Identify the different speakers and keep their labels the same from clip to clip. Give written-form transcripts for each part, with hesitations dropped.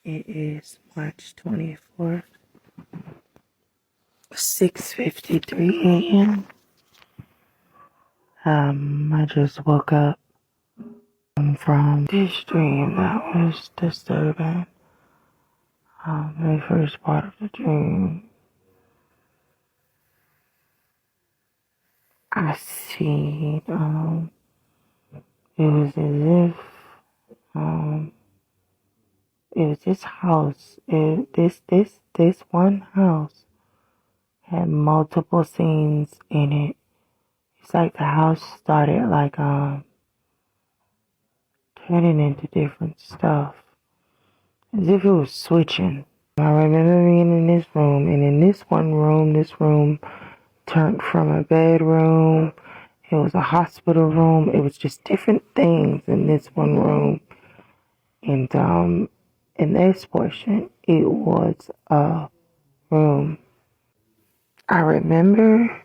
Speaker 1: It is March 24th, 6:53 a.m. I just woke up from this dream that was disturbing. The first part of the dream, I see, it was as if, it was this house, this one house had multiple scenes in it. It's like the house started turning into different stuff, as if it was switching. I remember being in this room, and in this room turned from a bedroom. It was a hospital room. It was just different things in this one room. And in this portion, it was a room. I remember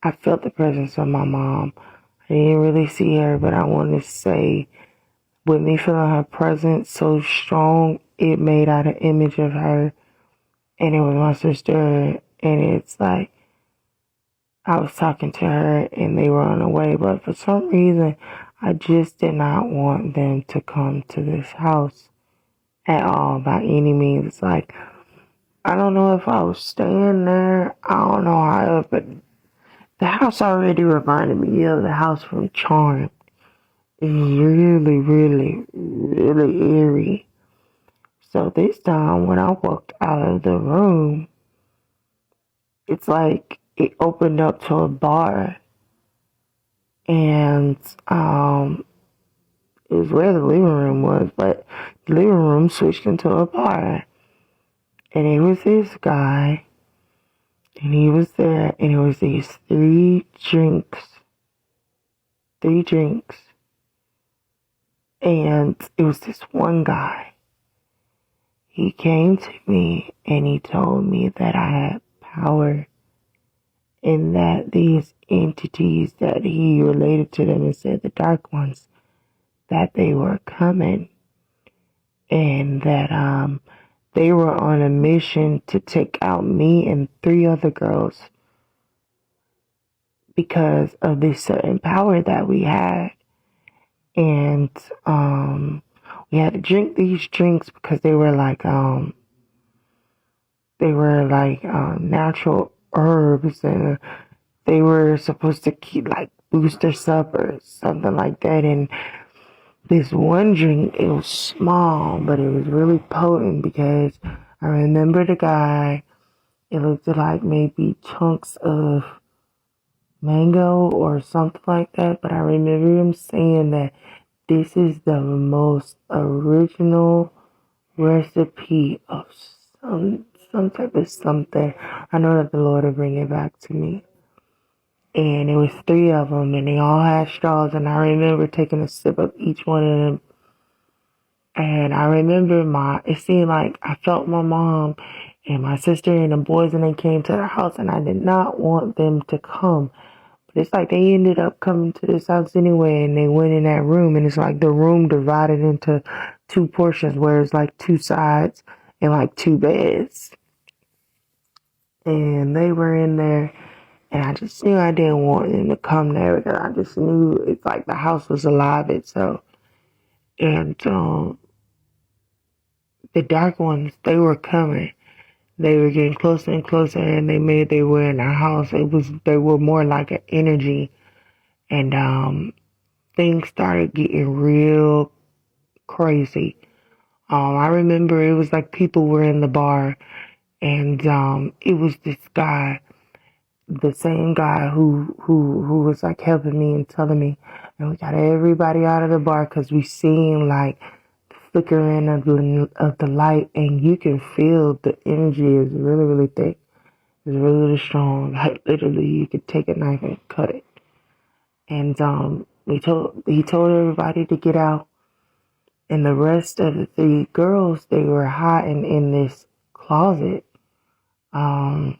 Speaker 1: I felt the presence of my mom. I didn't really see her, but I want to say, with me feeling her presence so strong, it made out an image of her, and it was my sister, and it's like I was talking to her, and they were on the way, but for some reason, I just did not want them to come to this house at all, by any means. Like, I don't know if I was staying there, I don't know how, but the house already reminded me of the house from Charmed. It's really, really, really eerie. So this time when I walked out of the room, it's like it opened up to a bar. And it was where the living room was, but the living room switched into a bar. And it was this guy, and he was there, and it was these three drinks. And it was this one guy. He came to me and he told me that I had power, and that these entities that he related to them and said the dark ones, that they were coming, and that they were on a mission to take out me and three other girls because of this certain power that we had. And we had to drink these drinks because they were like natural herbs, and they were supposed to keep boost us up or something like that. And this one drink, it was small, but it was really potent because I remember the guy, it looked like maybe chunks of mango or something like that, but I remember him saying that this is the most original recipe of some type of something. I know that the Lord will bring it back to me. And it was three of them, and they all had straws, and I remember taking a sip of each one of them. And I remember it seemed like I felt my mom and my sister and the boys, and they came to the house, and I did not want them to come. But it's like they ended up coming to this house anyway, and they went in that room, and it's like the room divided into two portions where it's like two sides and like two beds. And they were in there, and I just knew I didn't want them to come there because I just knew it's like the house was alive itself. And the dark ones, they were coming. They were getting closer and closer, and they were in our house. They were more like an energy, and things started getting real crazy. I remember it was like people were in the bar, and it was this guy, the same guy who was like helping me and telling me, and we got everybody out of the bar because we seen like flickering of the light, and you can feel the energy is really, really thick. It's really, really strong. Like literally, you could take a knife and cut it. And he told everybody to get out, and the rest of the three girls, they were hiding in this closet. And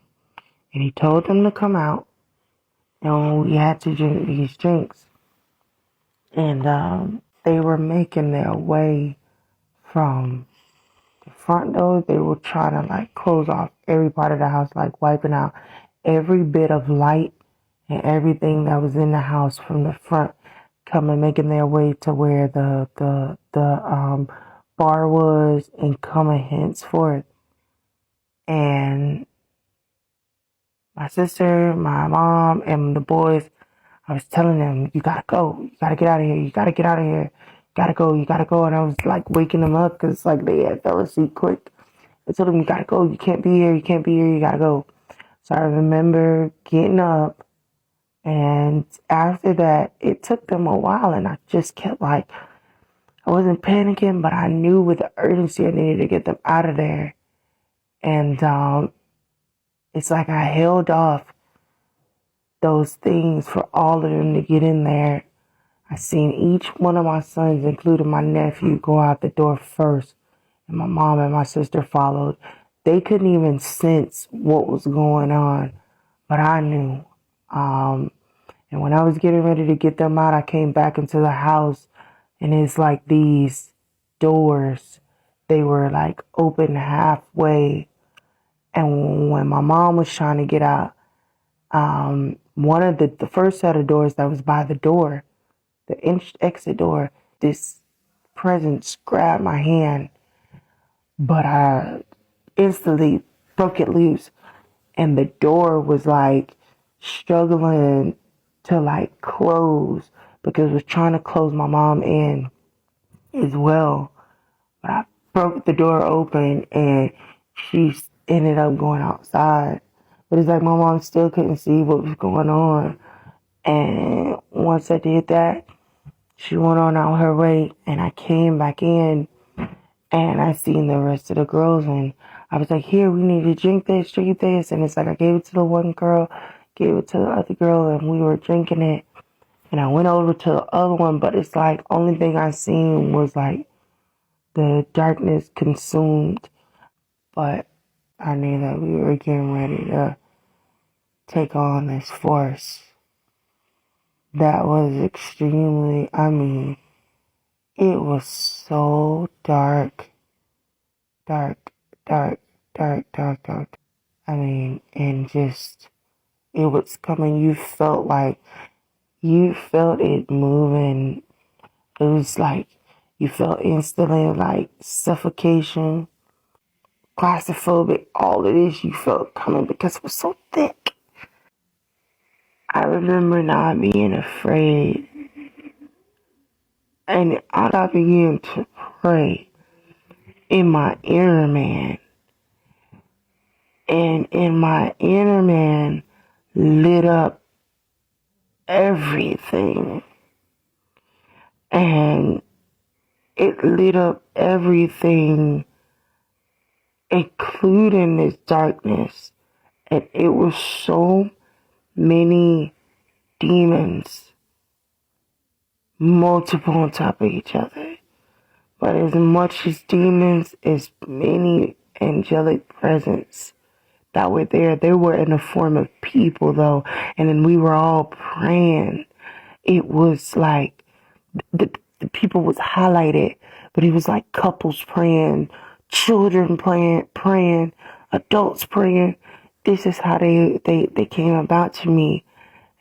Speaker 1: he told them to come out, and we had to drink these drinks. And they were making their way from the front door. They were trying to like close off every part of the house, like wiping out every bit of light and everything that was in the house from the front, coming making their way to where the bar was and coming henceforth. And my sister, my mom, and the boys, I was telling them, you gotta go, you gotta get out of here, you gotta get out of here, you gotta go. And I was like waking them up because like they had fell asleep quick. I told them, you gotta go, you can't be here, you gotta go. So I remember getting up, and after that, it took them a while, and I just kept like, I wasn't panicking, but I knew with the urgency I needed to get them out of there. And it's like I held off those things for all of them to get in there. I seen each one of my sons, including my nephew, go out the door first, and my mom and my sister followed. They couldn't even sense what was going on, but I knew. And when I was getting ready to get them out, I came back into the house, and it's like these doors, they were like open halfway. And when my mom was trying to get out, one of the first set of doors that was by the door, the exit door, this presence grabbed my hand, but I instantly broke it loose, and the door was like struggling to like close because it was trying to close my mom in as well. But I broke the door open, and she ended up going outside. But it's like my mom still couldn't see what was going on. And once I did that, she went on out her way, and I came back in, and I seen the rest of the girls, and I was like, here, we need to drink this. And it's like I gave it to the one girl, gave it to the other girl, and we were drinking it. And I went over to the other one, but it's like only thing I seen was like the darkness consumed. But I knew that we were getting ready to take on this force that was extremely, it was so dark. And just, it was coming. You felt it moving. It was like, you felt instantly like suffocation, claustrophobic, all of this you felt coming because it was so thick. I remember not being afraid, and I began to pray in my inner man. And in my inner man lit up everything. And it lit up everything, including this darkness. And it was so many demons, multiple on top of each other. But as much as demons, as many angelic presence that were there. They were in the form of people though, and then we were all praying. It was like the people was highlighted, but it was like couples praying, children praying, adults praying. This is how they came about to me.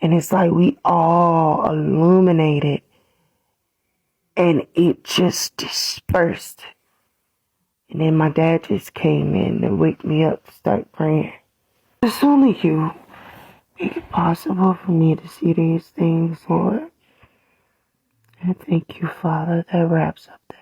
Speaker 1: And it's like we all illuminated, and it just dispersed. And then my dad just came in and wake me up to start praying. It's only you make it possible for me to see these things, Lord. And thank you, Father. That wraps up that.